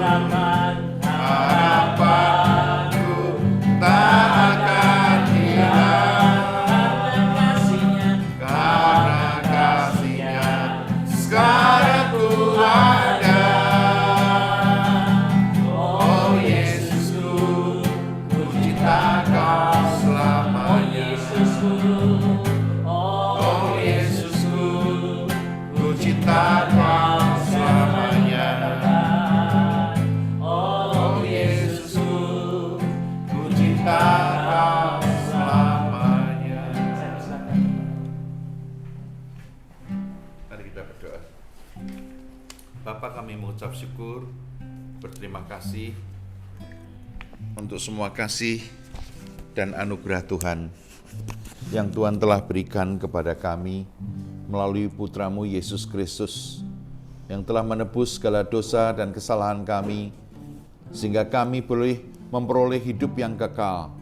Katakan harapanku tak akan hilang, karena kasih-Nya sekarang ku ada. Oh Yesusku, ku cinta Kau selamanya. Oh Yesusku, ku cinta Kau selamanya. Oh Yesusku, ku cinta Kau selamanya. Mari kita berdoa. Bapa, kami mengucap syukur, berterima kasih untuk semua kasih dan anugerah Tuhan yang Tuhan telah berikan kepada kami melalui Putra-Mu Yesus Kristus yang telah menebus segala dosa dan kesalahan kami sehingga kami boleh memperoleh hidup yang kekal.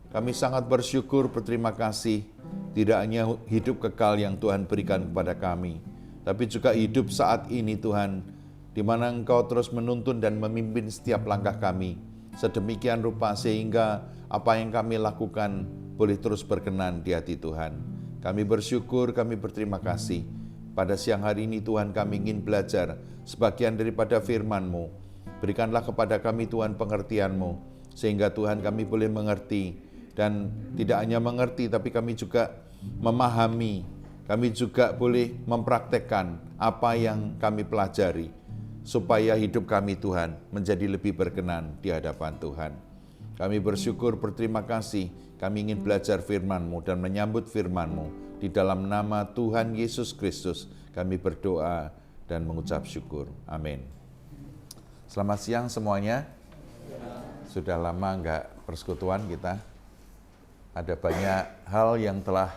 Kami sangat bersyukur, berterima kasih, tidak hanya hidup kekal yang Tuhan berikan kepada kami, tapi juga hidup saat ini Tuhan, di mana Engkau terus menuntun dan memimpin setiap langkah kami, sedemikian rupa sehingga apa yang kami lakukan boleh terus berkenan di hati Tuhan. Kami bersyukur, kami berterima kasih. Pada siang hari ini Tuhan, kami ingin belajar sebagian daripada firman-Mu. Berikanlah kepada kami Tuhan pengertian-Mu, sehingga Tuhan kami boleh mengerti, dan tidak hanya mengerti, tapi kami juga memahami, kami juga boleh mempraktekkan apa yang kami pelajari, supaya hidup kami Tuhan menjadi lebih berkenan di hadapan Tuhan. Kami bersyukur, berterima kasih, kami ingin belajar firman-Mu dan menyambut firman-Mu. Di dalam nama Tuhan Yesus Kristus kami berdoa dan mengucap syukur. Amin. Selamat siang semuanya. Sudah lama enggak persekutuan kita. Ada banyak hal yang telah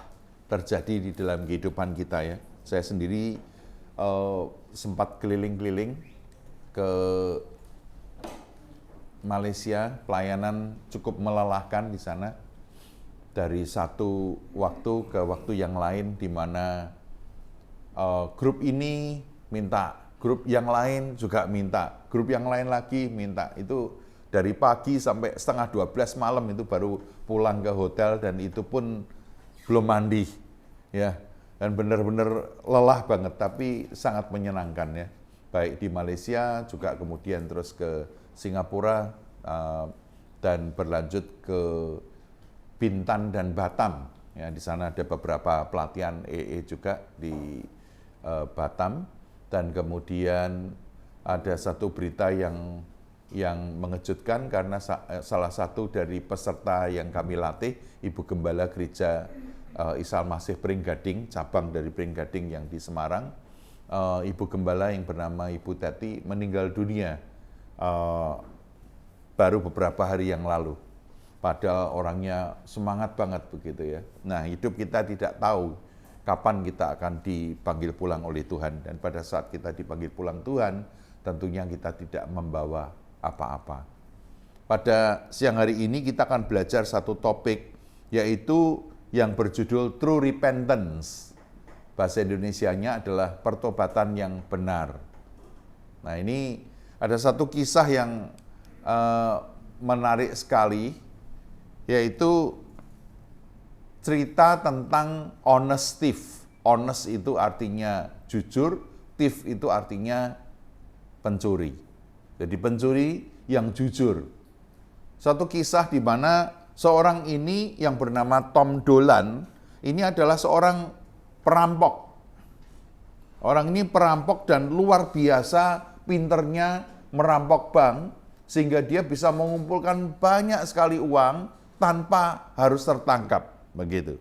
terjadi di dalam kehidupan kita ya. Saya sendiri sempat keliling-keliling ke Malaysia, pelayanan cukup melelahkan di sana. Dari satu waktu ke waktu yang lain, di mana grup ini minta, grup yang lain juga minta, grup yang lain lagi minta. Itu dari pagi sampai 11:30 malam itu baru pulang ke hotel, dan itu pun belum mandi, ya. Dan benar-benar lelah banget, tapi sangat menyenangkan ya. Baik di Malaysia, juga kemudian terus ke Singapura, dan berlanjut ke Bintan dan Batam. Ya, di sana ada beberapa pelatihan EE juga di Batam, dan kemudian ada satu berita yang mengejutkan karena salah satu dari peserta yang kami latih, Ibu Gembala Gereja Isa Al-Masih Pringgading, cabang dari Pringgading yang di Semarang, Ibu Gembala yang bernama Ibu Teti meninggal dunia baru beberapa hari yang lalu. Padahal orangnya semangat banget begitu ya. Nah, hidup kita tidak tahu kapan kita akan dipanggil pulang oleh Tuhan. Dan pada saat kita dipanggil pulang Tuhan, tentunya kita tidak membawa apa-apa. Pada siang hari ini kita akan belajar satu topik, yaitu yang berjudul True Repentance. Bahasa Indonesianya adalah pertobatan yang benar. Nah, ini ada satu kisah yang menarik sekali, yaitu cerita tentang honest thief. Honest itu artinya jujur, thief itu artinya pencuri. Jadi pencuri yang jujur. Satu kisah di mana seorang ini yang bernama Tom Dolan, ini adalah seorang perampok. Orang ini perampok dan luar biasa pinternya merampok bank, sehingga dia bisa mengumpulkan banyak sekali uang tanpa harus tertangkap, begitu.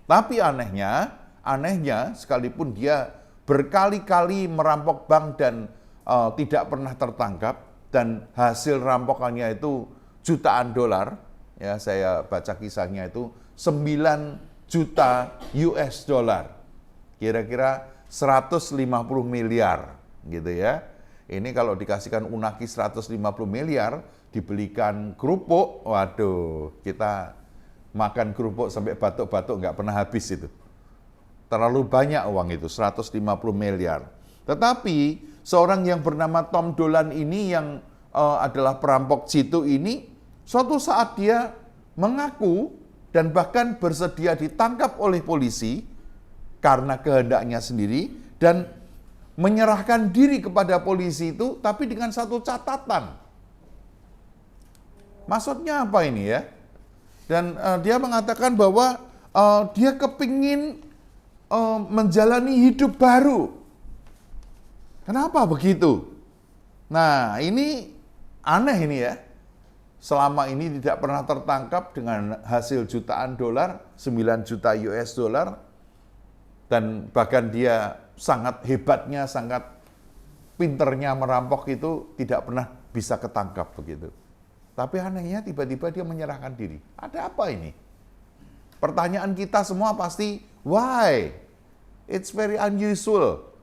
Tapi anehnya sekalipun dia berkali-kali merampok bank dan tidak pernah tertangkap, dan hasil rampokannya itu jutaan dolar, ya, saya baca kisahnya itu 9 juta US dollar, kira-kira 150 miliar, gitu ya. Ini kalau dikasihkan unaki 150 miliar, dibelikan kerupuk, waduh, kita makan kerupuk sampai batuk-batuk nggak pernah habis itu. Terlalu banyak uang itu, 150 miliar. Tetapi seorang yang bernama Tom Dolan ini yang adalah perampok jitu ini, suatu saat dia mengaku dan bahkan bersedia ditangkap oleh polisi karena kehendaknya sendiri dan menyerahkan diri kepada polisi itu, tapi dengan satu catatan. Maksudnya apa ini ya? Dan dia mengatakan bahwa dia kepingin menjalani hidup baru. Kenapa begitu? Nah, ini aneh ini ya. Selama ini tidak pernah tertangkap dengan hasil jutaan dolar, 9 juta US dollar, dan bahkan dia sangat hebatnya, sangat pinternya merampok itu tidak pernah bisa ketangkap begitu. Tapi anehnya tiba-tiba dia menyerahkan diri. Ada apa ini? Pertanyaan kita semua pasti, why? It's very unusual.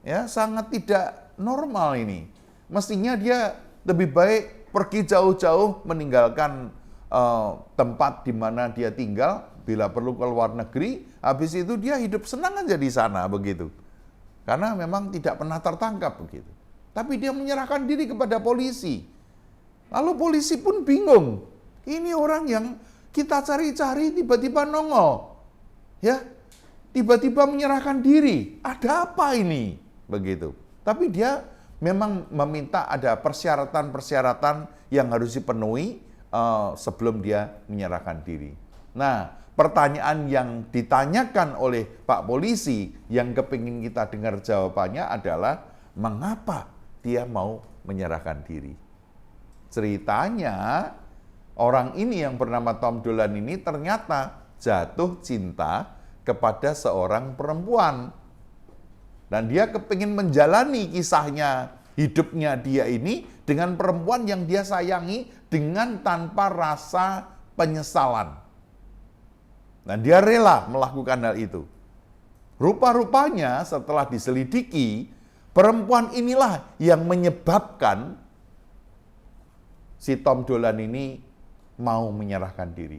Ya, sangat tidak normal ini. Mestinya dia lebih baik pergi jauh-jauh meninggalkan tempat di mana dia tinggal, bila perlu ke luar negeri, habis itu dia hidup senang aja di sana begitu. Karena memang tidak pernah tertangkap begitu. Tapi dia menyerahkan diri kepada polisi. Lalu polisi pun bingung. Ini orang yang kita cari-cari tiba-tiba nongol. Ya. Tiba-tiba menyerahkan diri. Ada apa ini? Begitu. Tapi dia memang meminta ada persyaratan-persyaratan yang harus dipenuhi sebelum dia menyerahkan diri. Nah, pertanyaan yang ditanyakan oleh Pak Polisi yang kepingin kita dengar jawabannya adalah mengapa dia mau menyerahkan diri? Ceritanya orang ini yang bernama Tom Dolan ini ternyata jatuh cinta kepada seorang perempuan. Dan dia kepingin menjalani kisahnya, hidupnya dia ini dengan perempuan yang dia sayangi dengan tanpa rasa penyesalan. Dan dia rela melakukan hal itu. Rupa-rupanya setelah diselidiki, perempuan inilah yang menyebabkan si Tom Dolan ini mau menyerahkan diri.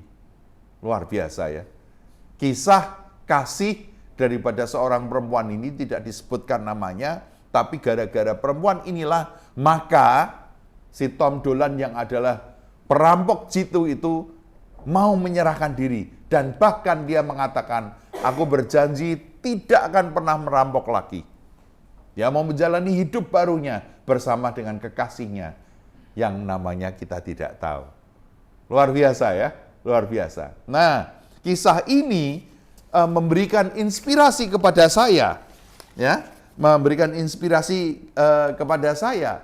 Luar biasa ya. Kisah kasih daripada seorang perempuan ini tidak disebutkan namanya, tapi gara-gara perempuan inilah maka si Tom Dolan yang adalah perampok jitu itu mau menyerahkan diri. Dan bahkan dia mengatakan, aku berjanji tidak akan pernah merampok lagi. Dia mau menjalani hidup barunya bersama dengan kekasihnya yang namanya kita tidak tahu. Luar biasa ya, luar biasa. Nah, kisah ini memberikan inspirasi kepada saya, ya, memberikan inspirasi kepada saya.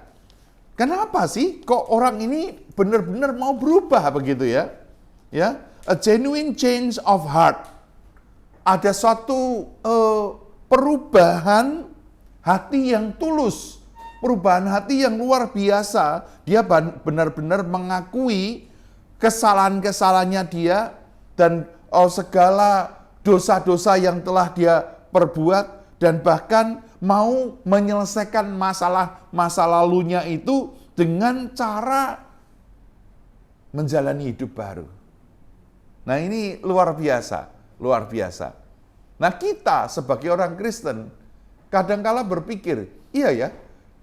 Kenapa sih kok orang ini benar-benar mau berubah begitu ya? Ya, a genuine change of heart. Ada suatu perubahan hati yang tulus, perubahan hati yang luar biasa. Dia benar-benar mengakui kesalahan-kesalahannya dia dan segala dosa-dosa yang telah dia perbuat, dan bahkan mau menyelesaikan masa lalunya itu dengan cara menjalani hidup baru. Nah, ini luar biasa, luar biasa. Nah, kita sebagai orang Kristen kadangkala berpikir, iya ya,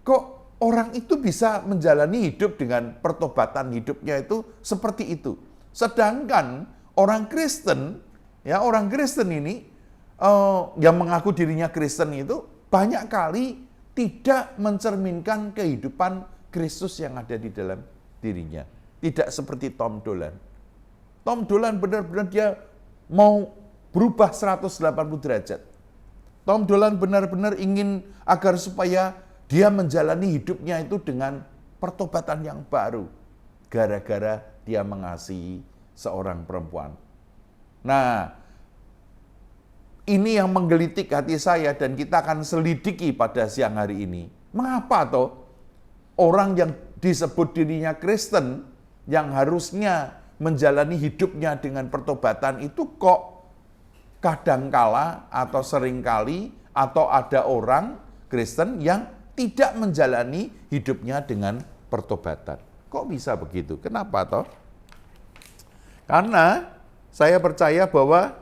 kok orang itu bisa menjalani hidup dengan pertobatan hidupnya itu seperti itu. Sedangkan orang Kristen, ya, orang Kristen ini yang mengaku dirinya Kristen itu banyak kali tidak mencerminkan kehidupan Kristus yang ada di dalam dirinya. Tidak seperti Tom Dolan. Tom Dolan benar-benar dia mau berubah 180 derajat. Tom Dolan benar-benar ingin agar supaya dia menjalani hidupnya itu dengan pertobatan yang baru. Gara-gara dia mengasihi seorang perempuan. Nah, ini yang menggelitik hati saya dan kita akan selidiki pada siang hari ini. Mengapa toh orang yang disebut dirinya Kristen yang harusnya menjalani hidupnya dengan pertobatan itu kok kadangkala atau seringkali atau ada orang Kristen yang tidak menjalani hidupnya dengan pertobatan. Kok bisa begitu? Kenapa toh? Karena saya percaya bahwa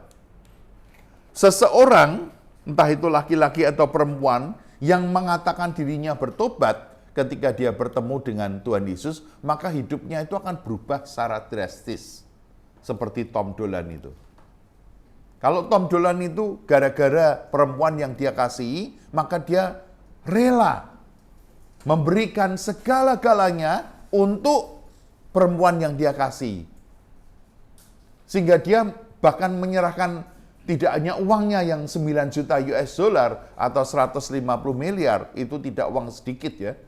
seseorang, entah itu laki-laki atau perempuan, yang mengatakan dirinya bertobat ketika dia bertemu dengan Tuhan Yesus, maka hidupnya itu akan berubah secara drastis. Seperti Tom Dolan itu. Kalau Tom Dolan itu gara-gara perempuan yang dia kasihi, maka dia rela memberikan segala-galanya untuk perempuan yang dia kasihi. Sehingga dia bahkan menyerahkan tidak hanya uangnya yang 9 juta US dollar atau 150 miliar, itu tidak uang sedikit ya.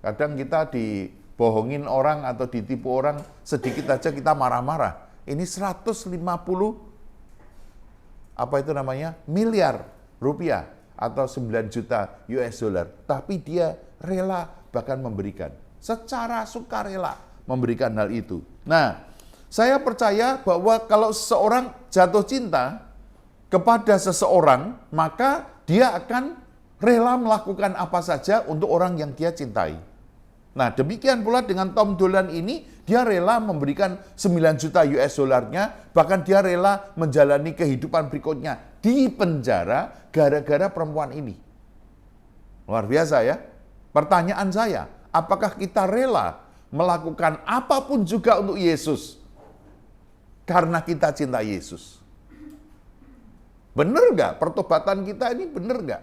Kadang kita dibohongin orang atau ditipu orang, sedikit aja kita marah-marah. Ini 150 miliar rupiah atau 9 juta US dollar. Tapi dia rela bahkan memberikan. Secara sukarela memberikan hal itu. Nah, saya percaya bahwa kalau seseorang jatuh cinta kepada seseorang, maka dia akan rela melakukan apa saja untuk orang yang dia cintai. Nah, demikian pula dengan Tom Dolan ini, dia rela memberikan 9 juta US dollarnya, bahkan dia rela menjalani kehidupan berikutnya di penjara gara-gara perempuan ini. Luar biasa ya. Pertanyaan saya, apakah kita rela melakukan apapun juga untuk Yesus karena kita cinta Yesus? Benar nggak? Pertobatan kita ini benar nggak?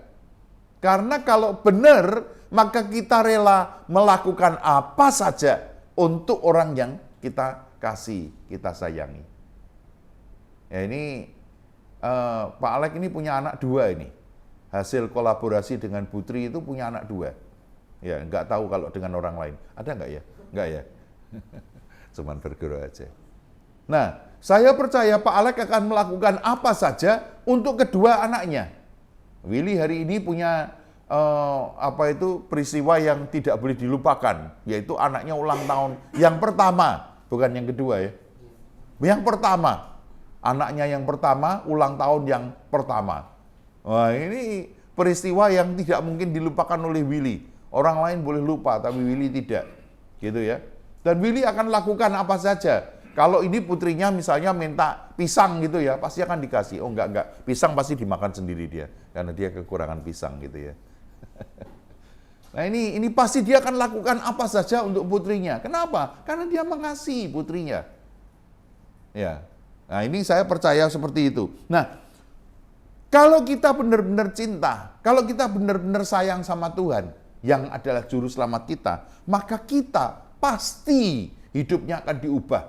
Karena kalau benar, maka kita rela melakukan apa saja untuk orang yang kita kasih, kita sayangi. Ya ini Pak Alek ini punya anak 2 ini. Hasil kolaborasi dengan Putri itu punya anak 2. Ya nggak tahu kalau dengan orang lain. Ada nggak ya? Nggak ya? Cuman berguru aja. Nah, saya percaya Pak Alek akan melakukan apa saja untuk kedua anaknya. Willy hari ini punya peristiwa yang tidak boleh dilupakan, yaitu anaknya ulang tahun yang pertama, bukan yang kedua ya. Yang pertama, anaknya yang pertama ulang tahun yang pertama. Wah, ini peristiwa yang tidak mungkin dilupakan oleh Willy. Orang lain boleh lupa, tapi Willy tidak, gitu ya. Dan Willy akan lakukan apa saja. Kalau ini putrinya misalnya minta pisang gitu ya, pasti akan dikasih. Oh enggak, pisang pasti dimakan sendiri dia, karena dia kekurangan pisang gitu ya. Nah ini pasti dia akan lakukan apa saja untuk putrinya. Kenapa? Karena dia mengasihi putrinya. Ya, nah ini saya percaya seperti itu. Nah, kalau kita benar-benar cinta, kalau kita benar-benar sayang sama Tuhan, yang adalah juru selamat kita, maka kita pasti hidupnya akan diubah.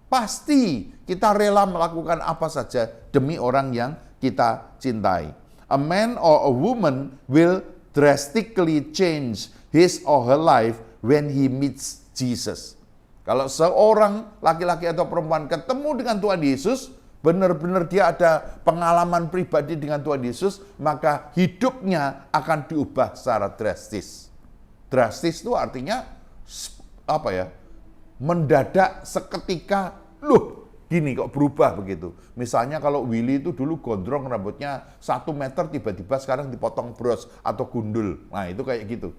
Pasti kita rela melakukan apa saja demi orang yang kita cintai. A man or a woman will drastically change his or her life when he meets Jesus. Kalau seorang laki-laki atau perempuan ketemu dengan Tuhan Yesus, benar-benar dia ada pengalaman pribadi dengan Tuhan Yesus, maka hidupnya akan diubah secara drastis. Drastis itu artinya apa ya? Mendadak seketika, loh gini kok berubah begitu. Misalnya kalau Willy itu dulu gondrong rambutnya 1 meter, tiba-tiba sekarang dipotong bros atau gundul. Nah itu kayak gitu.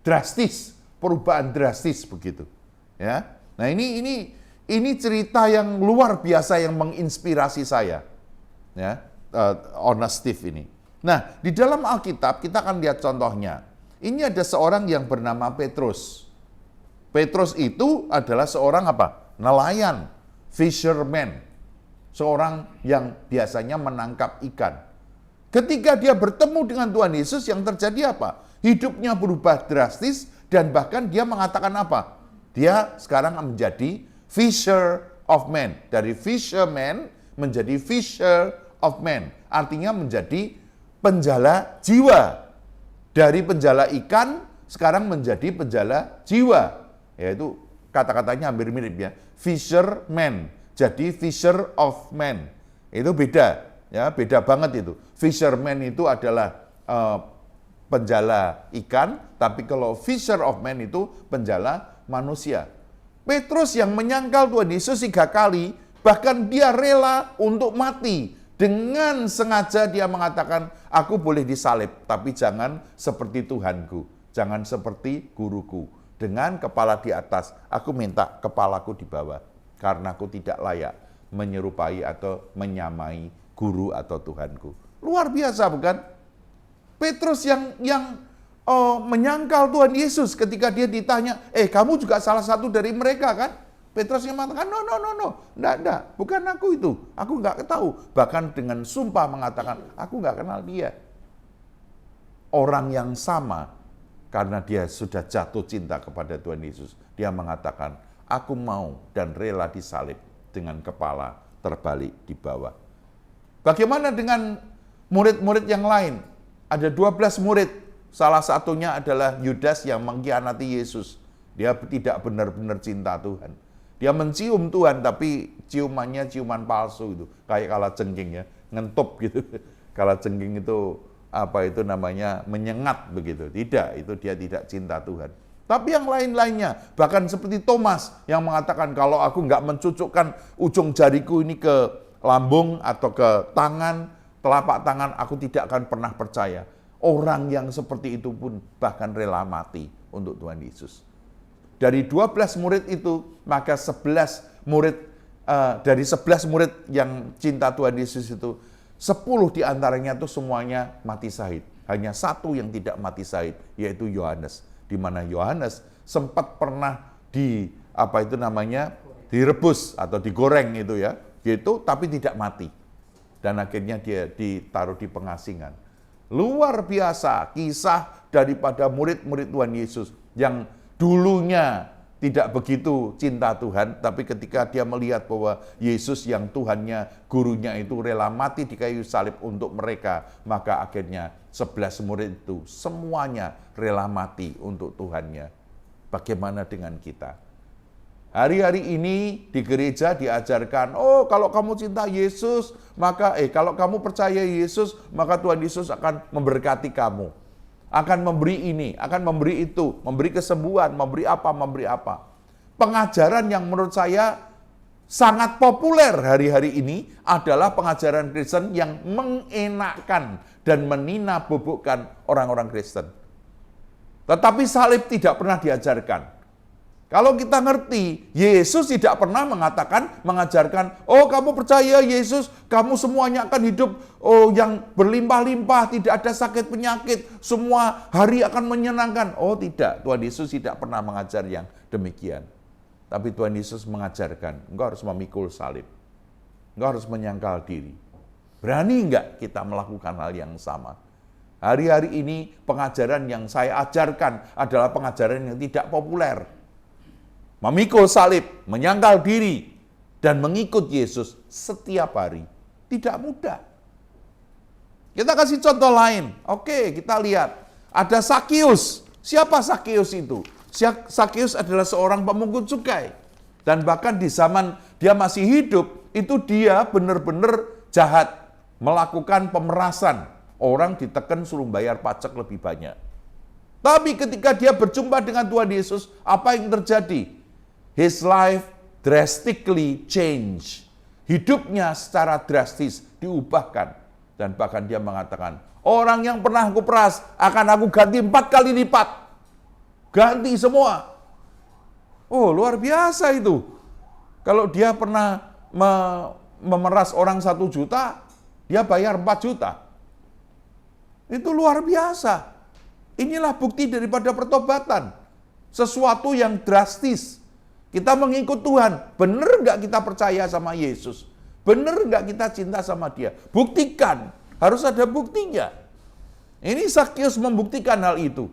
Drastis, perubahan drastis begitu. Ya, nah ini cerita yang luar biasa yang menginspirasi saya. Ya, Honest Steve ini. Nah di dalam Alkitab kita akan lihat contohnya. Ini ada seorang yang bernama Petrus. Petrus itu adalah seorang apa? Nelayan, fisherman. Seorang yang biasanya menangkap ikan. Ketika dia bertemu dengan Tuhan Yesus, yang terjadi apa? Hidupnya berubah drastis dan bahkan dia mengatakan apa? Dia sekarang menjadi fisher of men. Dari fisherman menjadi fisher of men. Artinya menjadi penjala jiwa. Dari penjala ikan sekarang menjadi penjala jiwa. Yaitu kata-katanya hampir mirip ya. Fisherman, jadi fisher of men. Itu beda, ya beda banget itu. Fisherman itu adalah penjala ikan, tapi kalau fisher of men itu penjala manusia. Petrus yang menyangkal Tuhan Yesus 3 kali, bahkan dia rela untuk mati. Dengan sengaja dia mengatakan, aku boleh disalib, tapi jangan seperti Tuhanku, jangan seperti guruku. Dengan kepala di atas, aku minta kepalaku di bawah, karena aku tidak layak menyerupai atau menyamai guru atau Tuhanku. Luar biasa bukan? Petrus yang menyangkal Tuhan Yesus ketika dia ditanya, kamu juga salah satu dari mereka kan? Petrus yang mengatakan, no, enggak, bukan aku itu, aku enggak tahu. Bahkan dengan sumpah mengatakan, aku enggak kenal dia. Orang yang sama, karena dia sudah jatuh cinta kepada Tuhan Yesus, dia mengatakan, aku mau dan rela disalib dengan kepala terbalik di bawah. Bagaimana dengan murid-murid yang lain? Ada 12 murid, salah satunya adalah Yudas yang mengkhianati Yesus. Dia tidak benar-benar cinta Tuhan. Dia mencium Tuhan, tapi ciumannya ciuman palsu itu. Kayak kalajengking ya, ngentup gitu. Kalajengking itu menyengat begitu. Tidak, itu dia tidak cinta Tuhan. Tapi yang lain-lainnya, bahkan seperti Thomas yang mengatakan, kalau aku nggak mencucukkan ujung jariku ini ke lambung atau ke tangan, telapak tangan, aku tidak akan pernah percaya. Orang yang seperti itu pun bahkan rela mati untuk Tuhan Yesus. Dari 12 murid itu, maka 11 murid, dari 11 murid yang cinta Tuhan Yesus itu, 10 diantaranya itu semuanya mati syahid. Hanya satu yang tidak mati syahid, yaitu Yohanes. Di mana Yohanes sempat pernah direbus atau digoreng itu ya, gitu, tapi tidak mati. Dan akhirnya dia ditaruh di pengasingan. Luar biasa kisah daripada murid-murid Tuhan Yesus yang dulunya tidak begitu cinta Tuhan, tapi ketika dia melihat bahwa Yesus yang Tuhannya, gurunya itu rela mati di kayu salib untuk mereka, maka akhirnya 11 murid itu semuanya rela mati untuk Tuhannya. Bagaimana dengan kita? Hari-hari ini di gereja diajarkan, kalau kamu cinta Yesus, maka kalau kamu percaya Yesus, maka Tuhan Yesus akan memberkati kamu. Akan memberi ini, akan memberi itu, memberi kesembuhan, memberi apa. Pengajaran yang menurut saya sangat populer hari-hari ini adalah pengajaran Kristen yang mengenakkan dan menina-bobokkan orang-orang Kristen. Tetapi salib tidak pernah diajarkan. Kalau kita ngerti, Yesus tidak pernah mengajarkan, kamu percaya Yesus, kamu semuanya akan hidup yang berlimpah-limpah, tidak ada sakit penyakit, semua hari akan menyenangkan. Tidak, Tuhan Yesus tidak pernah mengajar yang demikian. Tapi Tuhan Yesus mengajarkan, engkau harus memikul salib, engkau harus menyangkal diri. Berani enggak kita melakukan hal yang sama? Hari-hari ini pengajaran yang saya ajarkan adalah pengajaran yang tidak populer. Memikul salib, menyangkal diri, dan mengikut Yesus setiap hari. Tidak mudah. Kita kasih contoh lain. Oke, kita lihat. Ada Sakius. Siapa Sakius itu? Sakius adalah seorang pemungut cukai. Dan bahkan di zaman dia masih hidup, itu dia benar-benar jahat. Melakukan pemerasan. Orang ditekan suruh bayar pajak lebih banyak. Tapi ketika dia berjumpa dengan Tuhan Yesus, apa yang terjadi? His life drastically change. Hidupnya secara drastis diubahkan. Dan bahkan dia mengatakan, orang yang pernah aku peras akan aku ganti 4 kali lipat. Ganti semua. Luar biasa itu. Kalau dia pernah memeras orang 1 juta, dia bayar 4 juta. Itu luar biasa. Inilah bukti daripada pertobatan. Sesuatu yang drastis. Kita mengikut Tuhan, benar nggak kita percaya sama Yesus? Benar nggak kita cinta sama Dia? Buktikan, harus ada buktinya. Ini Sakius membuktikan hal itu.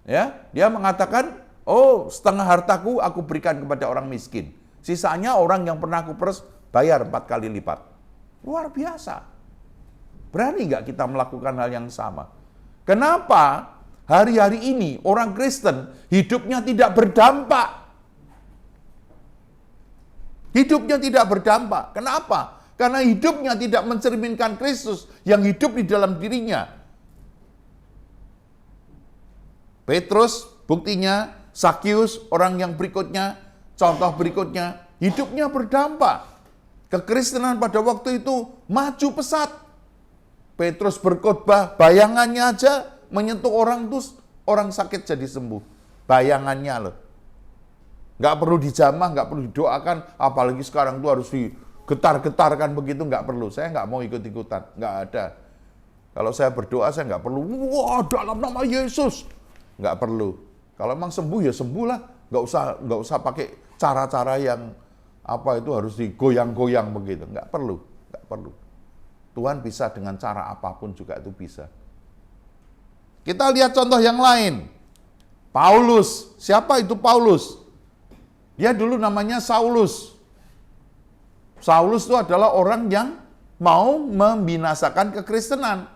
Ya, dia mengatakan, setengah hartaku aku berikan kepada orang miskin. Sisanya orang yang pernah aku peres bayar 4 kali lipat. Luar biasa. Berani nggak kita melakukan hal yang sama? Kenapa hari-hari ini orang Kristen hidupnya tidak berdampak? Hidupnya tidak berdampak. Kenapa? Karena hidupnya tidak mencerminkan Kristus yang hidup di dalam dirinya. Petrus, buktinya, Sakius, orang yang berikutnya, contoh berikutnya, hidupnya berdampak. Kekristenan pada waktu itu maju pesat. Petrus berkhotbah, bayangannya aja menyentuh orang terus, orang sakit jadi sembuh. Bayangannya loh. Nggak perlu dijamah, nggak perlu didoakan, apalagi sekarang tuh harus digetar-getarkan begitu, nggak perlu. Saya nggak mau ikut-ikutan, nggak ada. Kalau saya berdoa, saya nggak perlu, wah dalam nama Yesus. Nggak perlu. Kalau emang sembuh ya sembuh lah. Nggak usah pakai cara-cara yang itu harus digoyang-goyang begitu. Nggak perlu. Tuhan bisa dengan cara apapun juga itu bisa. Kita lihat contoh yang lain. Paulus. Siapa itu Paulus? Dia dulu namanya Saulus. Saulus itu adalah orang yang mau membinasakan kekristenan.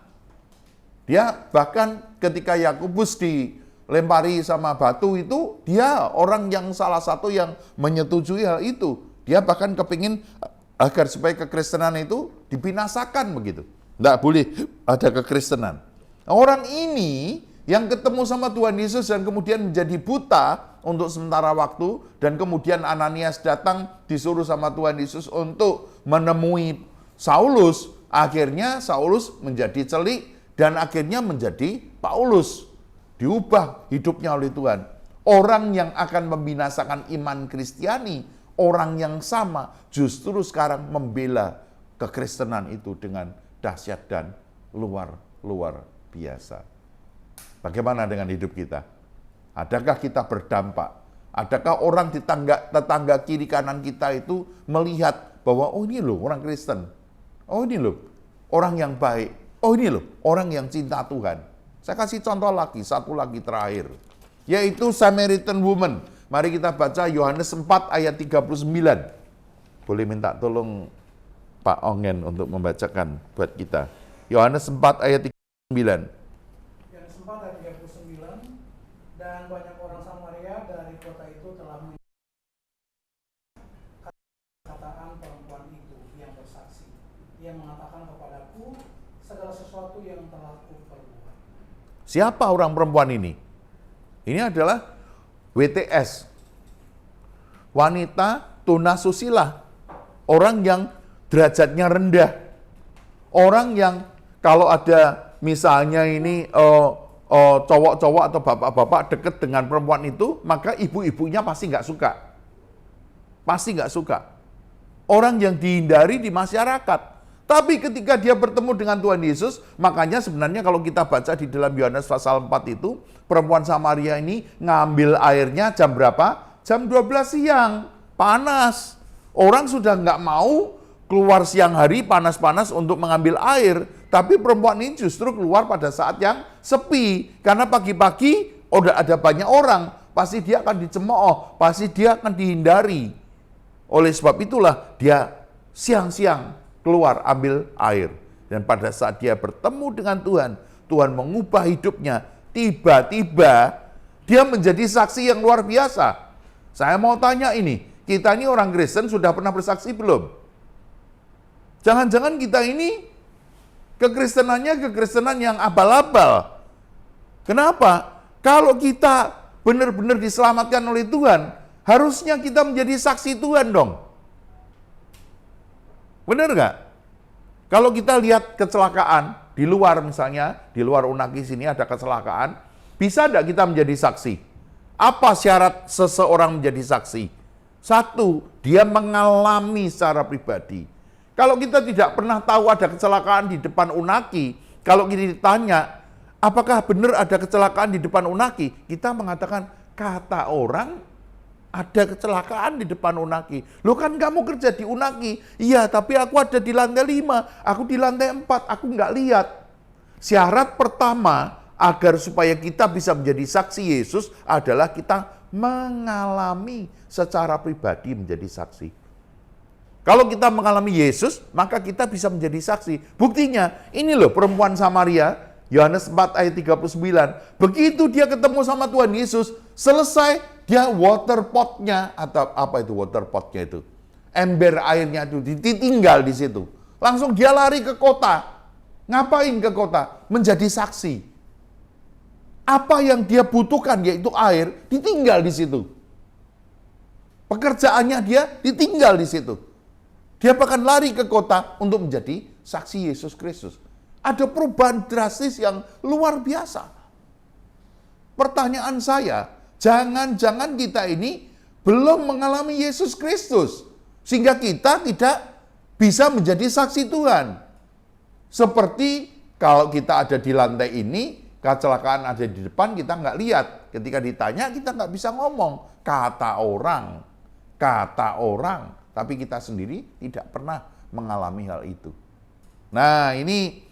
Dia bahkan ketika Yakobus dilempari sama batu itu, dia orang yang salah satu yang menyetujui hal itu. Dia bahkan kepingin agar supaya kekristenan itu dibinasakan begitu. Tidak boleh ada kekristenan. Orang ini yang ketemu sama Tuhan Yesus dan kemudian menjadi buta untuk sementara waktu, dan kemudian Ananias datang disuruh sama Tuhan Yesus untuk menemui Saulus. Akhirnya Saulus menjadi celik dan akhirnya menjadi Paulus. Diubah hidupnya oleh Tuhan. Orang yang akan membinasakan iman Kristiani, orang yang sama justru sekarang membela kekristenan itu dengan dahsyat dan luar biasa. Bagaimana dengan hidup kita? Adakah kita berdampak? Adakah orang di tetangga kiri kanan kita itu melihat bahwa oh ini loh orang Kristen. Oh ini loh orang yang baik. Oh ini loh orang yang cinta Tuhan. Saya kasih contoh lagi, satu lagi terakhir. Yaitu Samaritan Woman. Mari kita baca Yohanes 4 ayat 39. Boleh minta tolong Pak Ongen untuk membacakan buat kita. Yohanes 4 ayat 39. Yohanes 4 ayat 39. Dan banyak orang Samaria dari kota itu telah perkataan perempuan itu yang bersaksi. Ia mengatakan kepadaku segala sesuatu yang telah kuperbuat. Siapa orang perempuan ini? Ini adalah WTS. Wanita tunasusila. Orang yang derajatnya rendah. Orang yang kalau ada misalnya ini cowok-cowok atau bapak-bapak dekat dengan perempuan itu, maka ibu-ibunya pasti nggak suka. Pasti nggak suka. Orang yang dihindari di masyarakat. Tapi ketika dia bertemu dengan Tuhan Yesus, makanya sebenarnya kalau kita baca di dalam Yohanes pasal 4 itu, perempuan Samaria ini ngambil airnya jam berapa? Jam 12 siang, panas. Orang sudah nggak mau keluar siang hari panas-panas untuk mengambil air. Tapi perempuan ini justru keluar pada saat yang sepi. Karena pagi-pagi udah ada banyak orang, pasti dia akan dicemooh, pasti dia akan dihindari. Oleh sebab itulah dia siang-siang keluar ambil air. Dan pada saat dia bertemu dengan Tuhan, Tuhan mengubah hidupnya. Tiba-tiba dia menjadi saksi yang luar biasa. Saya mau tanya ini, kita ini orang Kristen sudah pernah bersaksi belum? Jangan-jangan kita ini kekristenannya kekristenan yang abal-abal. Kenapa? Kalau kita benar-benar diselamatkan oleh Tuhan, harusnya kita menjadi saksi Tuhan dong. Benar nggak? Kalau kita lihat kecelakaan di luar misalnya, di luar Unaki sini ada kecelakaan, bisa nggak kita menjadi saksi? Apa syarat seseorang menjadi saksi? Satu, dia mengalami secara pribadi. Kalau kita tidak pernah tahu ada kecelakaan di depan Unaki, kalau kita ditanya, apakah benar ada kecelakaan di depan Unaki? Kita mengatakan, kata orang, ada kecelakaan di depan Unaki. Loh kan kamu kerja di Unaki? Iya, tapi aku ada di lantai 5, aku di lantai 4, aku nggak lihat. Syarat pertama, agar supaya kita bisa menjadi saksi Yesus adalah kita mengalami secara pribadi menjadi saksi. Kalau kita mengalami Yesus, maka kita bisa menjadi saksi. Buktinya, ini loh perempuan Samaria, Yohanes 4 ayat 39. Begitu dia ketemu sama Tuhan Yesus, selesai dia water potnya, atau apa itu water potnya itu? Ember airnya itu ditinggal di situ. Langsung dia lari ke kota. Ngapain ke kota? Menjadi saksi. Apa yang dia butuhkan yaitu air, ditinggal di situ. Pekerjaannya dia ditinggal di situ. Dia bahkan lari ke kota untuk menjadi saksi Yesus Kristus. Ada perubahan drastis yang luar biasa. Pertanyaan saya, jangan-jangan kita ini belum mengalami Yesus Kristus, sehingga kita tidak bisa menjadi saksi Tuhan. Seperti Kalau kita ada di lantai ini, kecelakaan ada di depan, kita nggak lihat. Ketika ditanya, kita nggak bisa ngomong. Kata orang. Tapi kita sendiri tidak pernah mengalami hal itu. Nah, ini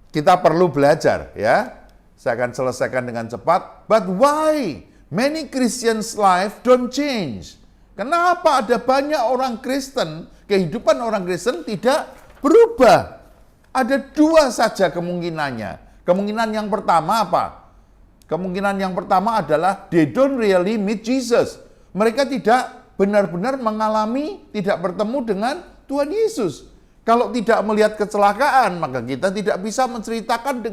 kita perlu belajar ya. Saya akan selesaikan dengan cepat. But why many Christians' life don't change? Kenapa ada banyak orang Kristen, kehidupan orang Kristen tidak berubah? Ada dua saja kemungkinannya. Kemungkinan yang pertama apa? Kemungkinan yang pertama adalah they don't really meet Jesus. Mereka tidak benar-benar mengalami, tidak bertemu dengan Tuhan Yesus. Kalau tidak melihat kecelakaan, maka kita tidak bisa menceritakan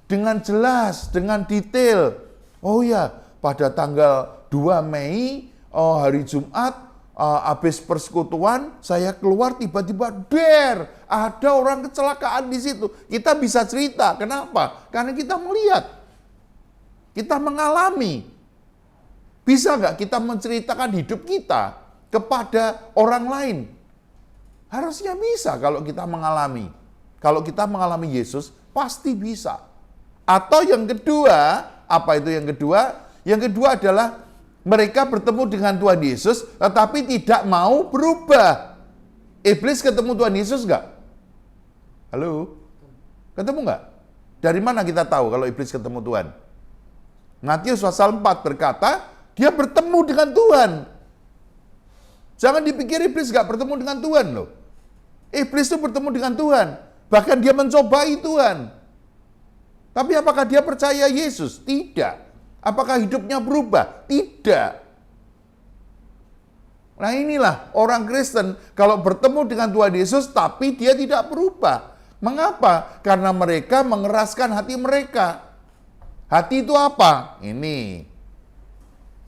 dengan jelas, dengan detail. Oh ya, pada tanggal 2 Mei, hari Jumat, habis persekutuan, saya keluar tiba-tiba, ada orang kecelakaan di situ. Kita bisa cerita, kenapa? Karena kita melihat, kita mengalami. Bisa nggak kita menceritakan hidup kita kepada orang lain? Harusnya bisa kalau kita mengalami. Kalau kita mengalami Yesus, pasti bisa. Atau yang kedua, apa itu yang kedua? Yang kedua adalah mereka bertemu dengan Tuhan Yesus, tetapi tidak mau berubah. Iblis ketemu Tuhan Yesus nggak? Halo? Ketemu nggak? Dari mana kita tahu kalau iblis ketemu Tuhan? Matius pasal 4 berkata, dia bertemu dengan Tuhan. Jangan dipikir iblis nggak bertemu dengan Tuhan loh. Iblis itu bertemu dengan Tuhan. Bahkan dia mencobai Tuhan. Tapi apakah dia percaya Yesus? Tidak. Apakah hidupnya berubah? Tidak. Nah inilah orang Kristen kalau bertemu dengan Tuhan Yesus tapi dia tidak berubah. Mengapa? Karena mereka mengeraskan hati mereka. Hati itu apa? Ini.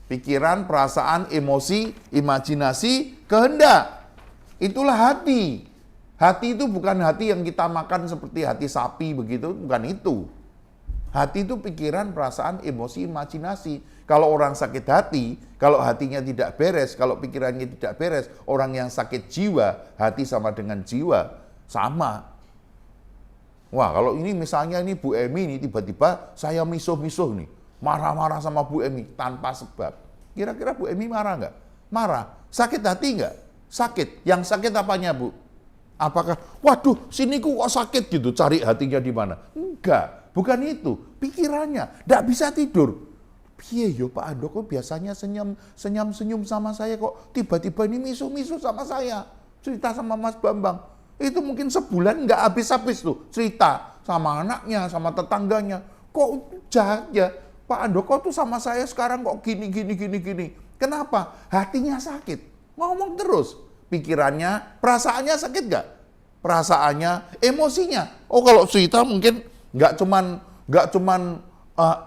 Pikiran, perasaan, emosi, imajinasi, kehendak. Itulah hati. Hati itu bukan hati yang kita makan seperti hati sapi begitu, bukan itu. Hati itu pikiran, perasaan, emosi, imajinasi. Kalau orang sakit hati, kalau hatinya tidak beres, kalau pikirannya tidak beres, orang yang sakit jiwa, hati sama dengan jiwa, sama. Wah, kalau ini misalnya ini Bu Emi ini tiba-tiba saya misuh-misuh nih, marah-marah sama Bu Emi tanpa sebab. Kira-kira Bu Emi marah nggak? Marah. Sakit hati nggak? Sakit. Yang sakit apanya, Bu? Apakah, waduh, siniku kok sakit gitu, cari hatinya di mana? Enggak. Bukan itu, pikirannya, tidak bisa tidur. Piye yo Pak Andoko biasanya senyum sama saya kok tiba-tiba ini misu-misu sama saya. Cerita sama Mas Bambang. Itu mungkin sebulan nggak habis-habis tuh cerita sama anaknya, sama tetangganya. Kok jahat ya Pak Andoko tuh sama saya sekarang kok gini. Kenapa? Hatinya sakit. Ngomong terus. Pikirannya, perasaannya sakit nggak? Perasaannya, emosinya. Oh kalau cerita mungkin nggak cuman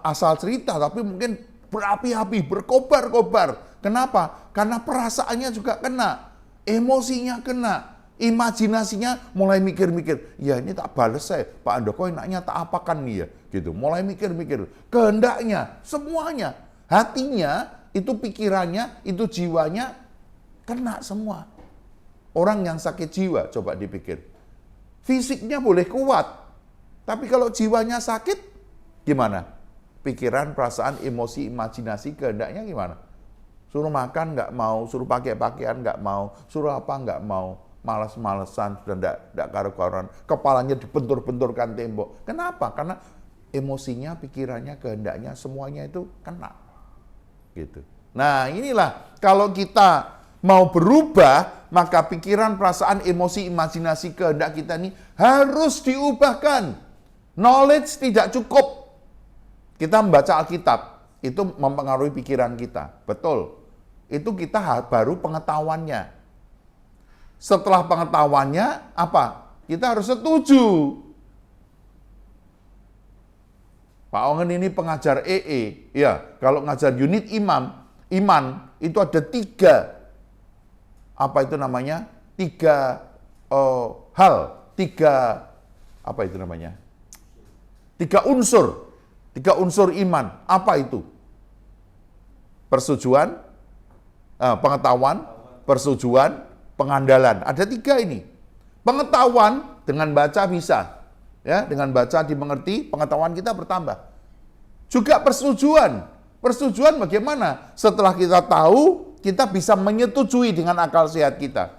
asal cerita, tapi mungkin berapi-api, berkobar-kobar. Kenapa? Karena perasaannya juga kena, emosinya kena, imajinasinya mulai mikir-mikir. Ya ini tak balas saya, Pak Andoko enaknya tak apakan nih ya, gitu. Mulai mikir-mikir, kehendaknya, semuanya, hatinya, itu pikirannya, itu jiwanya kena semua. Orang yang sakit jiwa, coba dipikir. Fisiknya boleh kuat, tapi kalau jiwanya sakit, gimana? Pikiran, perasaan, emosi, imajinasi, kehendaknya gimana? Suruh makan nggak mau, suruh pakai pakaian nggak mau, suruh apa nggak mau, malas-malesan, sudah nggak karu-karuan, kepalanya dibentur-benturkan tembok. Kenapa? Karena emosinya, pikirannya, kehendaknya, semuanya itu kena. Gitu. Nah inilah, kalau kita mau berubah, maka pikiran, perasaan, emosi, imajinasi, kehendak kita ini harus diubahkan. Knowledge tidak cukup. Kita membaca Alkitab, itu mempengaruhi pikiran kita. Betul. Itu kita baru pengetahuannya. Setelah pengetahuannya, apa? Kita harus setuju. Pak Ongen ini pengajar EE. Ya, kalau ngajar unit iman, itu ada 3 apa itu namanya? 3 hal, 3 apa itu namanya? 3 unsur. 3 unsur iman. Apa itu? Persetujuan, pengetahuan, persetujuan, pengandalan. Ada 3 ini. Pengetahuan dengan baca bisa. Ya, dengan baca dimengerti, pengetahuan kita bertambah. Juga persetujuan. Persetujuan bagaimana? Setelah kita tahu, kita bisa menyetujui dengan akal sehat kita.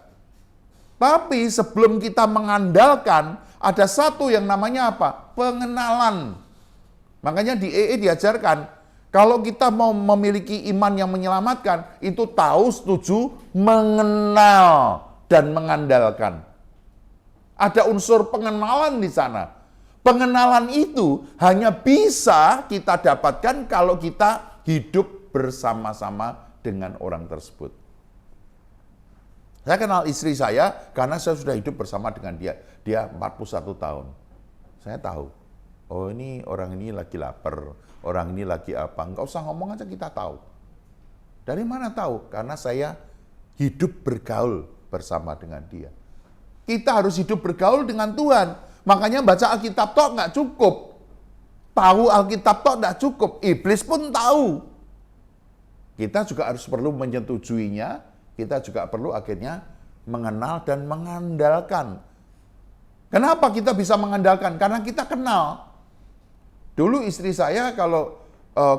Tapi sebelum kita mengandalkan, ada satu yang namanya apa? Pengenalan. Makanya di EE diajarkan, kalau kita mau memiliki iman yang menyelamatkan, itu tahu, setuju, mengenal, dan mengandalkan. Ada unsur pengenalan di sana. Pengenalan itu hanya bisa kita dapatkan kalau kita hidup bersama-sama dengan orang tersebut. Saya kenal istri saya karena saya sudah hidup bersama dengan dia. Dia 41 tahun. Saya tahu, oh ini orang ini lagi lapar, orang ini lagi apa. Enggak usah ngomong aja kita tahu. Dari mana tahu? Karena saya hidup bergaul bersama dengan dia. Kita harus hidup bergaul dengan Tuhan. Makanya baca Alkitab tok nggak cukup. Tahu Alkitab tok nggak cukup. Iblis pun tahu. Kita juga harus perlu menyetujuinya. Kita juga perlu akhirnya mengenal dan mengandalkan. Kenapa kita bisa mengandalkan? Karena kita kenal. Dulu istri saya kalau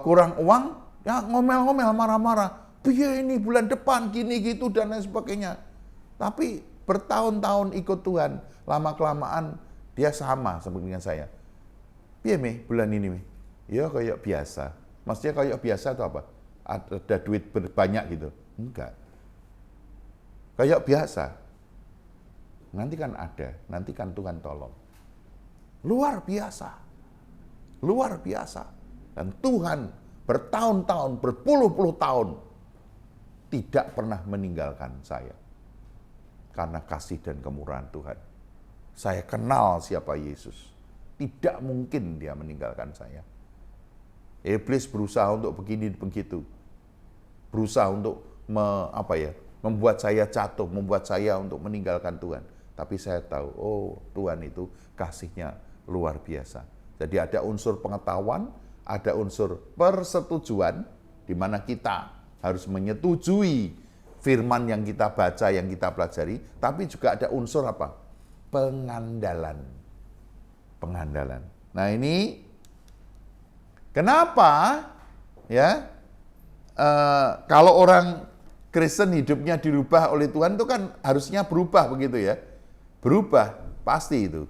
kurang uang, ya ngomel-ngomel, marah-marah. Biar ini bulan depan, gini gitu dan lain sebagainya. Tapi bertahun-tahun ikut Tuhan, lama-kelamaan dia sama seperti dengan saya. Piye Mi, bulan ini Mi? Ya kayak biasa. Maksudnya kayak biasa itu apa? Ada duit banyak gitu? Enggak. Kayak biasa. Nanti kan ada, nanti kan Tuhan tolong. Luar biasa. Luar biasa. Dan Tuhan bertahun-tahun, berpuluh-puluh tahun tidak pernah meninggalkan saya. Karena kasih dan kemurahan Tuhan. Saya kenal siapa Yesus. Tidak mungkin dia meninggalkan saya. Iblis berusaha untuk begini begitu. Berusaha untuk membuat saya jatuh, membuat saya untuk meninggalkan Tuhan. Tapi saya tahu, oh Tuhan itu kasihnya luar biasa. Jadi ada unsur pengetahuan, ada unsur persetujuan, di mana kita harus menyetujui firman yang kita baca, yang kita pelajari, tapi juga ada unsur apa? Pengandalan. Pengandalan. Nah ini, kenapa ya kalau orang Kristen hidupnya dirubah oleh Tuhan itu kan harusnya berubah begitu ya. Berubah, pasti itu.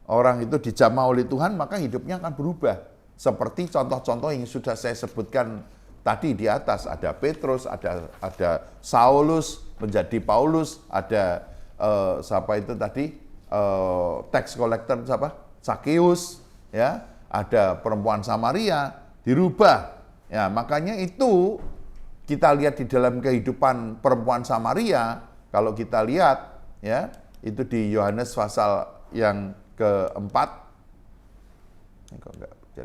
Orang itu dijamah oleh Tuhan, maka hidupnya akan berubah. Seperti contoh-contoh yang sudah saya sebutkan tadi di atas, ada Petrus, ada Saulus menjadi Paulus, ada siapa itu tadi, tax collector siapa? Sakeus, ya, ada perempuan Samaria, dirubah. Ya, makanya itu kita lihat di dalam kehidupan perempuan Samaria, kalau kita lihat, ya, itu di Yohanes pasal yang keempat.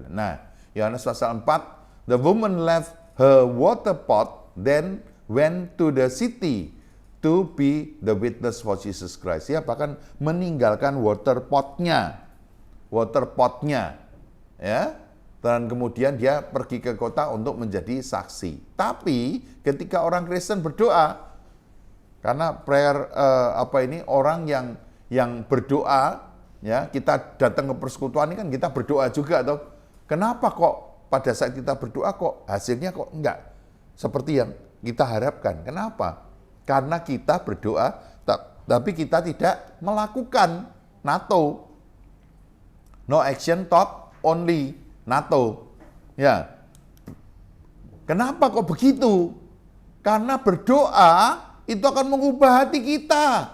Nah, Yohanes pasal 4, the woman left her water pot, then went to the city to be the witness for Jesus Christ. Ya, bahkan meninggalkan water potnya, ya, dan kemudian dia pergi ke kota untuk menjadi saksi. Tapi ketika orang Kristen berdoa, karena prayer orang yang berdoa, ya, kita datang ke persekutuan ini kan kita berdoa juga, toh. Kenapa kok pada saat kita berdoa kok hasilnya kok enggak seperti yang kita harapkan? Kenapa? Karena kita berdoa, tapi kita tidak melakukan. NATO, no action, thought only. NATO, ya. Kenapa kok begitu? Karena berdoa itu akan mengubah hati kita.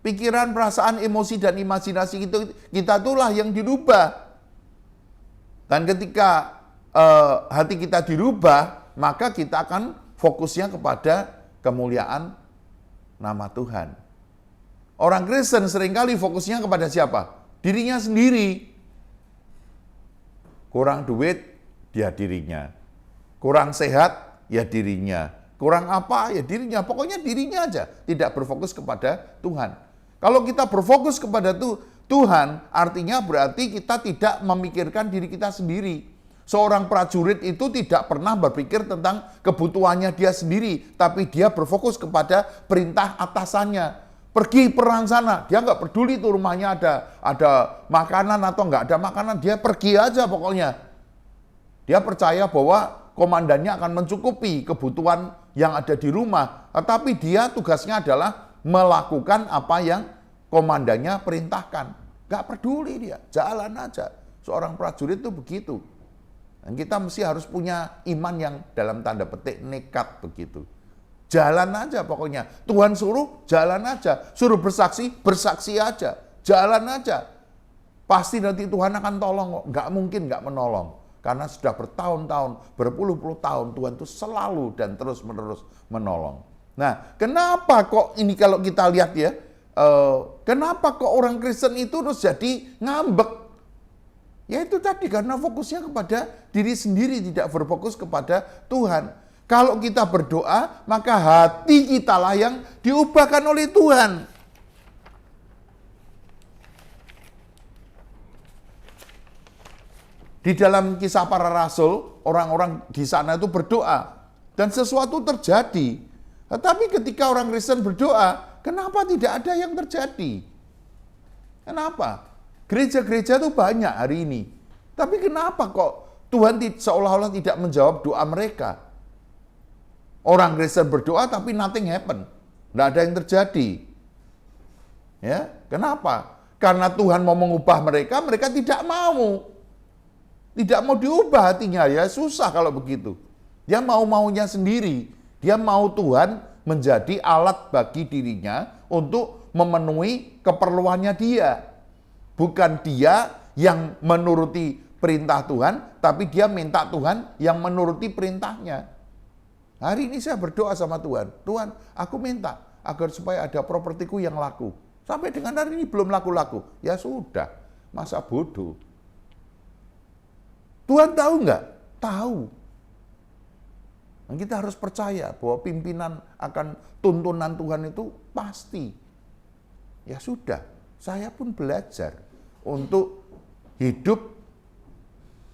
Pikiran, perasaan, emosi, dan imajinasi kita itulah yang dirubah. Dan ketika hati kita dirubah, maka kita akan fokusnya kepada kemuliaan nama Tuhan. Orang Kristen seringkali fokusnya kepada siapa? Dirinya sendiri. Kurang duit, ya dirinya. Kurang sehat, ya dirinya. Kurang apa, ya dirinya. Pokoknya dirinya aja. Tidak berfokus kepada Tuhan. Kalau kita berfokus kepada Tuhan, artinya berarti kita tidak memikirkan diri kita sendiri. Seorang prajurit itu tidak pernah berpikir tentang kebutuhannya dia sendiri, tapi dia berfokus kepada perintah atasannya. Pergi perang sana, dia nggak peduli tuh rumahnya ada makanan atau nggak ada makanan, dia pergi aja pokoknya. Dia percaya bahwa komandannya akan mencukupi kebutuhan yang ada di rumah, tetapi dia tugasnya adalah melakukan apa yang komandannya perintahkan. Nggak peduli dia, jalan aja. Seorang prajurit itu begitu. Dan kita mesti harus punya iman yang dalam tanda petik nekat begitu. Jalan aja pokoknya. Tuhan suruh, jalan aja. Suruh bersaksi, bersaksi aja. Jalan aja. Pasti nanti Tuhan akan tolong kok. Nggak mungkin nggak menolong. Karena sudah bertahun-tahun, berpuluh-puluh tahun Tuhan itu selalu dan terus-menerus menolong. Nah, kenapa kok ini kalau kita lihat ya, kenapa kok orang Kristen itu terus jadi ngambek? Ya itu tadi, karena fokusnya kepada diri sendiri, tidak berfokus kepada Tuhan. Kalau kita berdoa, maka hati kita lah yang diubahkan oleh Tuhan. Di dalam Kisah Para Rasul, orang-orang di sana itu berdoa. Dan sesuatu terjadi. Tetapi ketika orang Kristen berdoa, kenapa tidak ada yang terjadi? Kenapa? Gereja-gereja itu banyak hari ini. Tapi kenapa kok Tuhan seolah-olah tidak menjawab doa mereka? Orang Kristen berdoa tapi nothing happen. Tidak ada yang terjadi. Ya, kenapa? Karena Tuhan mau mengubah mereka, mereka tidak mau. Tidak mau diubah hatinya, ya susah kalau begitu. Dia mau-maunya sendiri. Dia mau Tuhan menjadi alat bagi dirinya untuk memenuhi keperluannya dia. Bukan dia yang menuruti perintah Tuhan, tapi dia minta Tuhan yang menuruti perintahnya. Hari ini saya berdoa sama Tuhan. Tuhan, aku minta agar supaya ada propertiku yang laku. Sampai dengan hari ini belum laku-laku. Ya sudah, masa bodoh. Tuhan tahu nggak? Tahu. Dan kita harus percaya bahwa pimpinan akan tuntunan Tuhan itu pasti. Ya sudah, saya pun belajar untuk hidup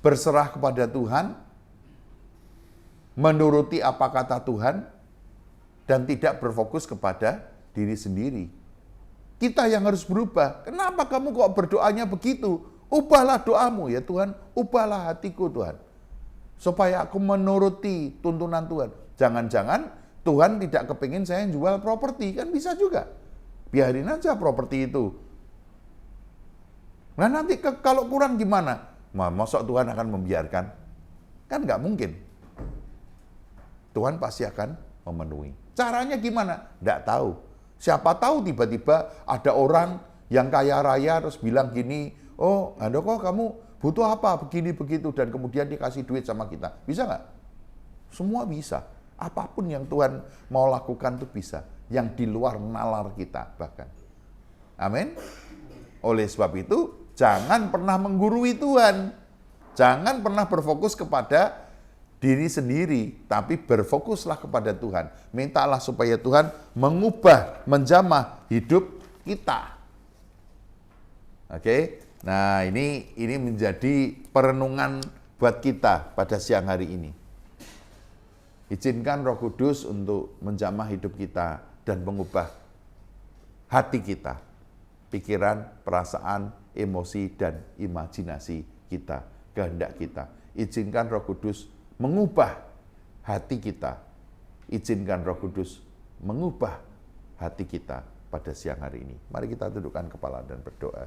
berserah kepada Tuhan, menuruti apa kata Tuhan, dan tidak berfokus kepada diri sendiri. Kita yang harus berubah. Kenapa kamu kok berdoanya begitu? Ubahlah doamu ya Tuhan, ubahlah hatiku Tuhan. Supaya aku menuruti tuntunan Tuhan. Jangan-jangan Tuhan tidak kepingin saya jual properti, kan bisa juga. Biarin aja properti itu. Nah nanti kalau kurang gimana? Masa Tuhan akan membiarkan? Kan nggak mungkin. Tuhan pasti akan memenuhi. Caranya gimana? Nggak tahu. Siapa tahu tiba-tiba ada orang yang kaya raya terus bilang gini, oh Handoko kamu butuh apa? Begini begitu, dan kemudian dikasih duit sama kita. Bisa nggak? Semua bisa. Apapun yang Tuhan mau lakukan itu bisa. Yang di luar nalar kita bahkan. Amin. Oleh sebab itu, jangan pernah menggurui Tuhan. Jangan pernah berfokus kepada diri sendiri, tapi berfokuslah kepada Tuhan. Mintalah supaya Tuhan mengubah, menjamah hidup kita. Oke? Nah, ini menjadi perenungan buat kita pada siang hari ini. Izinkan Roh Kudus untuk menjamah hidup kita dan mengubah hati kita, pikiran, perasaan, emosi, dan imajinasi kita, kehendak kita. Izinkan Roh Kudus mengubah hati kita. Izinkan Roh Kudus mengubah hati kita pada siang hari ini. Mari kita tundukkan kepala dan berdoa.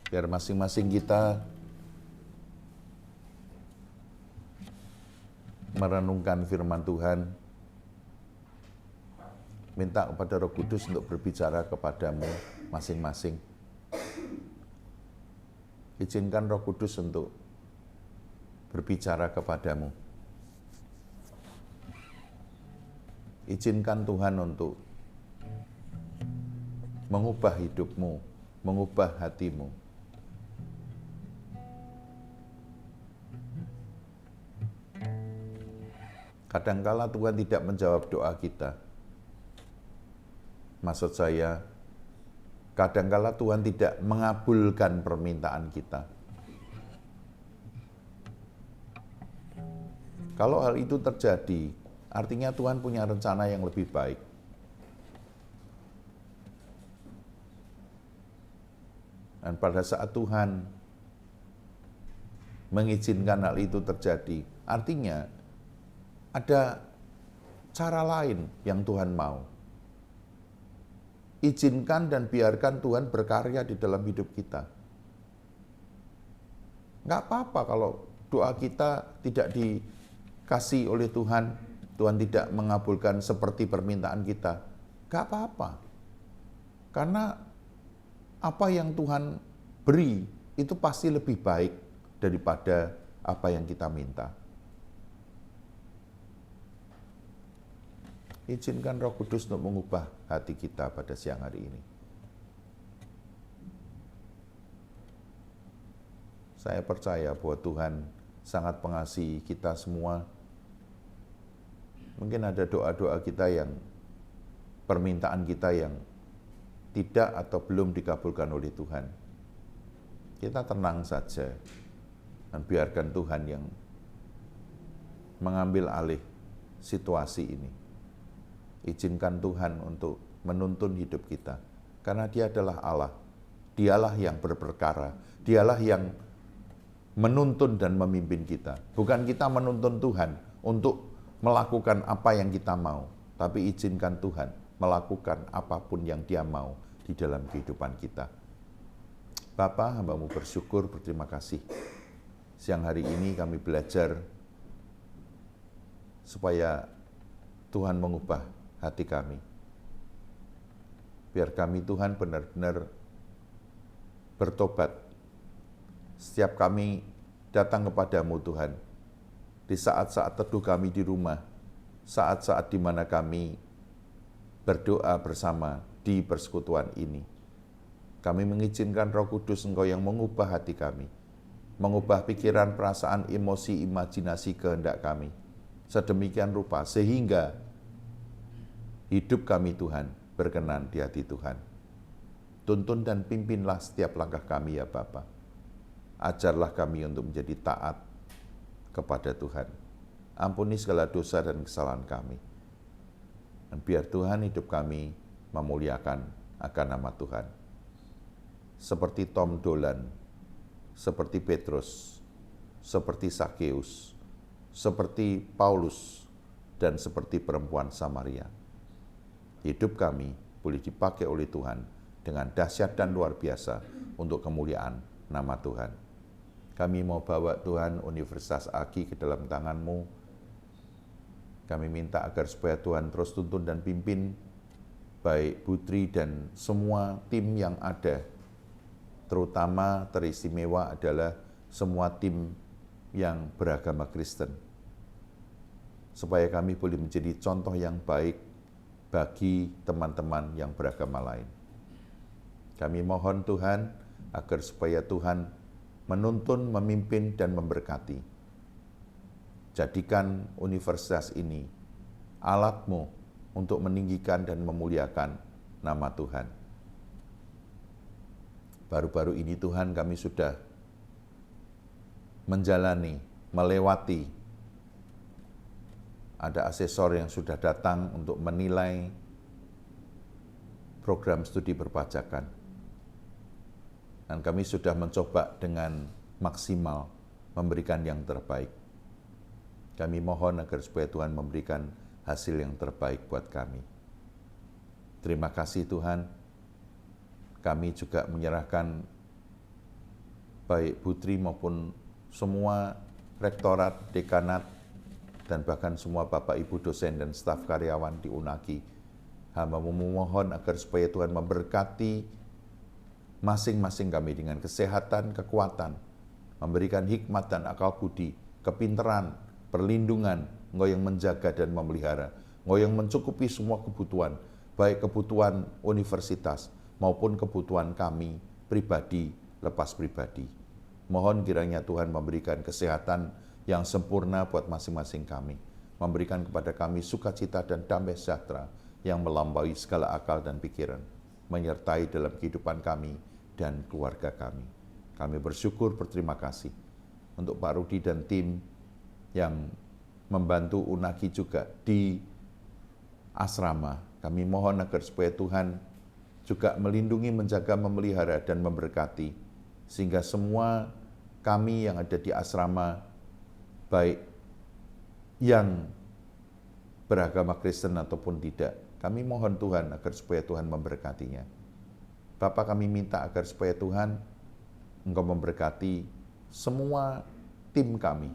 Biar masing-masing kita merenungkan firman Tuhan, minta kepada Roh Kudus untuk berbicara kepadamu masing-masing. Izinkan Roh Kudus untuk berbicara kepadamu. Izinkan Tuhan untuk mengubah hidupmu, mengubah hatimu. Kadangkala Tuhan tidak menjawab doa kita. Maksud saya, kadangkala Tuhan tidak mengabulkan permintaan kita. Kalau hal itu terjadi, artinya Tuhan punya rencana yang lebih baik. Dan pada saat Tuhan mengizinkan hal itu terjadi, artinya ada cara lain yang Tuhan mau. Izinkan dan biarkan Tuhan berkarya di dalam hidup kita. Nggak apa-apa kalau doa kita tidak dikasih oleh Tuhan, Tuhan tidak mengabulkan seperti permintaan kita. Nggak apa-apa. Karena apa yang Tuhan beri itu pasti lebih baik daripada apa yang kita minta. Izinkan Roh Kudus untuk mengubah hati kita pada siang hari ini. Saya percaya bahwa Tuhan sangat mengasihi kita semua. Mungkin ada doa-doa kita yang, permintaan kita yang tidak atau belum dikabulkan oleh Tuhan. Kita tenang saja dan biarkan Tuhan yang mengambil alih situasi ini. Izinkan Tuhan untuk menuntun hidup kita, karena Dia adalah Allah. Dialah yang berperkara, Dialah yang menuntun dan memimpin kita. Bukan kita menuntun Tuhan untuk melakukan apa yang kita mau, tapi izinkan Tuhan melakukan apapun yang Dia mau di dalam kehidupan kita. Bapa, hamba-Mu bersyukur, berterima kasih. Siang hari ini kami belajar supaya Tuhan mengubah hati kami. Biar kami, Tuhan, benar-benar bertobat. Setiap kami datang kepadamu, Tuhan, di saat-saat teduh kami di rumah, saat-saat di mana kami berdoa bersama di persekutuan ini. Kami mengizinkan Roh Kudus Engkau yang mengubah hati kami, mengubah pikiran, perasaan, emosi, imajinasi, kehendak kami, sedemikian rupa sehingga hidup kami, Tuhan, berkenan di hati Tuhan. Tuntun dan pimpinlah setiap langkah kami, ya Bapa. Ajarlah kami untuk menjadi taat kepada Tuhan. Ampuni segala dosa dan kesalahan kami. Dan biar Tuhan hidup kami memuliakan akan nama Tuhan. Seperti Tom Dolan, seperti Petrus, seperti Sakeus, seperti Paulus, dan seperti perempuan Samaria. Hidup kami boleh dipakai oleh Tuhan dengan dahsyat dan luar biasa untuk kemuliaan nama Tuhan. Kami mau bawa Tuhan Universitas AGI ke dalam tangan-Mu. Kami minta agar supaya Tuhan terus tuntun dan pimpin baik Putri dan semua tim yang ada. Terutama teristimewa adalah semua tim yang beragama Kristen. Supaya kami boleh menjadi contoh yang baik bagi teman-teman yang beragama lain. Kami mohon Tuhan agar supaya Tuhan menuntun, memimpin, dan memberkati. Jadikan universitas ini alat-Mu untuk meninggikan dan memuliakan nama Tuhan. Baru-baru ini Tuhan kami sudah menjalani, melewati, ada asesor yang sudah datang untuk menilai program studi perpajakan. Dan kami sudah mencoba dengan maksimal memberikan yang terbaik. Kami mohon agar supaya Tuhan memberikan hasil yang terbaik buat kami. Terima kasih Tuhan. Kami juga menyerahkan baik Putri maupun semua rektorat, dekanat, dan bahkan semua Bapak Ibu dosen dan staf karyawan di UNAGI. Hamba memohon agar supaya Tuhan memberkati masing-masing kami dengan kesehatan, kekuatan, memberikan hikmat dan akal budi, kepinteran, perlindungan, Engkau yang menjaga dan memelihara, Engkau yang mencukupi semua kebutuhan, baik kebutuhan universitas maupun kebutuhan kami pribadi, lepas pribadi. Mohon kiranya Tuhan memberikan kesehatan yang sempurna buat masing-masing kami, memberikan kepada kami sukacita dan damai sejahtera yang melampaui segala akal dan pikiran, menyertai dalam kehidupan kami dan keluarga kami. Kami bersyukur, berterima kasih untuk Pak Rudi dan tim yang membantu Unagi juga di asrama. Kami mohon agar supaya Tuhan juga melindungi, menjaga, memelihara, dan memberkati. Sehingga semua kami yang ada di asrama, baik yang beragama Kristen ataupun tidak, kami mohon Tuhan agar supaya Tuhan memberkatinya. Bapa, kami minta agar supaya Tuhan Engkau memberkati semua tim kami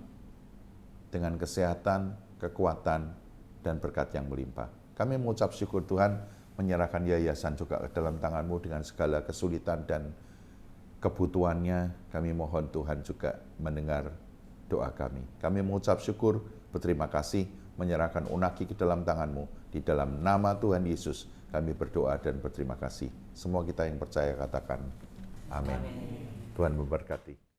dengan kesehatan, kekuatan, dan berkat yang melimpah. Kami mengucap syukur Tuhan, menyerahkan yayasan juga ke dalam tangan-Mu dengan segala kesulitan dan kebutuhannya. Kami mohon Tuhan juga mendengar doa kami. Kami mengucap syukur, berterima kasih, menyerahkan Unagi ke dalam tangan-Mu. Di dalam nama Tuhan Yesus, kami berdoa dan berterima kasih. Semua kita yang percaya katakan, amin. Tuhan memberkati.